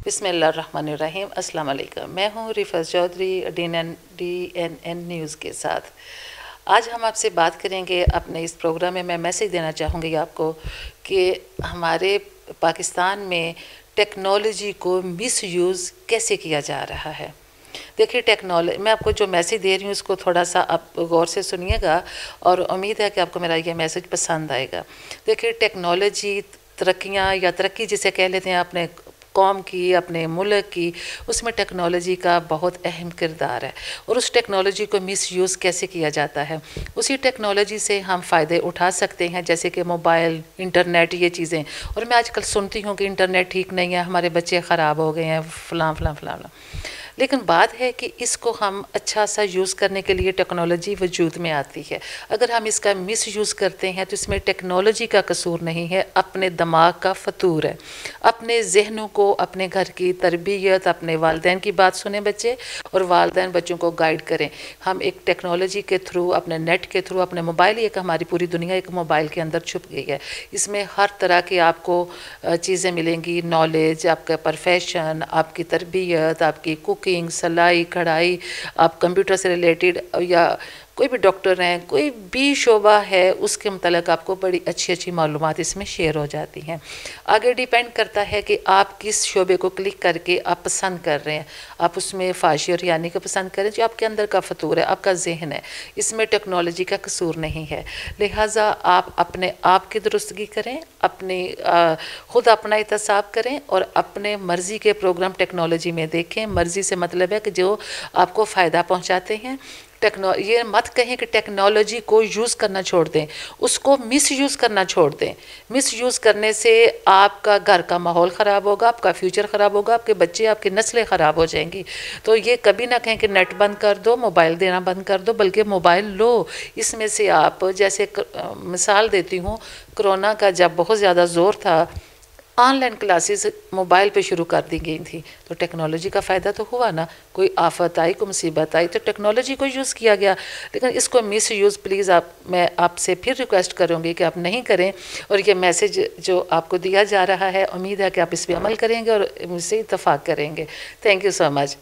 बिस्मिल्लाहिर्रहमानिर्रहीम। अस्सलाम वालेकुम। मैं हूँ रिफ़त चौधरी DNN न्यूज़ के साथ। आज हम आपसे बात करेंगे, अपने इस प्रोग्राम में मैं मैसेज देना चाहूँगी आपको कि हमारे पाकिस्तान में टेक्नोलॉजी को मिसयूज़ कैसे किया जा रहा है। देखिए, टेक्नोलॉजी, मैं आपको जो मैसेज दे रही हूँ उसको थोड़ा सा आप गौर से सुनिएगा और उम्मीद है कि आपको मेरा ये मैसेज पसंद आएगा। देखिए, टेक्नोलॉजी तरक्कियाँ या तरक्की जिसे कह लेते हैं अपने कौम की, अपने मुल्क की, उसमें टेक्नोलॉजी का बहुत अहम किरदार है। और उस टेक्नोलॉजी को मिसयूज़ कैसे किया जाता है, उसी टेक्नोलॉजी से हम फ़ायदे उठा सकते हैं, जैसे कि मोबाइल, इंटरनेट, ये चीज़ें। और मैं आजकल सुनती हूँ कि इंटरनेट ठीक नहीं है, हमारे बच्चे ख़राब हो गए हैं, फ़लाँ फ़लाँ फ़लाँ फ़लाँ। लेकिन बात है कि इसको हम अच्छा सा यूज़ करने के लिए टेक्नोलॉजी वजूद में आती है। अगर हम इसका मिसयूज़ करते हैं तो इसमें टेक्नोलॉजी का कसूर नहीं है, अपने दिमाग का फतूर है। अपने ज़हनों को, अपने घर की तरबियत, अपने वालिदैन की बात सुने बच्चे, और वालिदैन बच्चों को गाइड करें। हम एक टेक्नोलॉजी के थ्रू, अपने नेट के थ्रू, अपने मोबाइल, एक हमारी पूरी दुनिया एक मोबाइल के अंदर छुप गई है। इसमें हर तरह की आपको चीज़ें मिलेंगी, नॉलेज, आपका प्रोफेशन, आपकी तरबियत, आपकी कुकिंग, सिलाई कढ़ाई, आप कंप्यूटर से रिलेटेड या कोई भी डॉक्टर हैं, कोई भी शोबा है, उसके मतलब आपको बड़ी अच्छी अच्छी मालूमात इसमें शेयर हो जाती हैं। आगे डिपेंड करता है कि आप किस शोबे को क्लिक करके आप पसंद कर रहे हैं। आप उसमें फाशी और यानी को पसंद करें, जो आपके अंदर का फतूर है, आपका जहन है, इसमें टेक्नोलॉजी का कसूर नहीं है। लिहाजा आप अपने आप की दुरुस्तगी करें, अपनी ख़ुद अपना एहतसाब करें और अपने मर्ज़ी के प्रोग्राम टेक्नोलॉजी में देखें। मर्ज़ी से मतलब है कि जो आपको फ़ायदा पहुँचाते हैं। ये मत कहें कि टेक्नोलॉजी को यूज़ करना छोड़ दें, उसको मिसयूज़ करना छोड़ दें। मिसयूज़ करने से आपका घर का माहौल ख़राब होगा, आपका फ्यूचर ख़राब होगा, आपके बच्चे, आपकी नस्लें ख़राब हो जाएंगी। तो ये कभी ना कहें कि नेट बंद कर दो, मोबाइल देना बंद कर दो, बल्कि मोबाइल लो। इसमें से आप, जैसे मिसाल देती हूँ, कोरोना का जब बहुत ज़्यादा ज़ोर था, ऑनलाइन क्लासेस मोबाइल पे शुरू कर दी गई थी, तो टेक्नोलॉजी का फ़ायदा तो हुआ ना। कोई आफत आई, कोई मुसीबत आई, तो टेक्नोलॉजी को यूज़ किया गया। लेकिन इसको मिस यूज़ प्लीज़ मैं आपसे फिर रिक्वेस्ट करूँगी कि आप नहीं करें। और ये मैसेज जो आपको दिया जा रहा है, उम्मीद है कि आप इस पर अमल करेंगे और मुझसे इत्तफाक करेंगे। Thank you so much.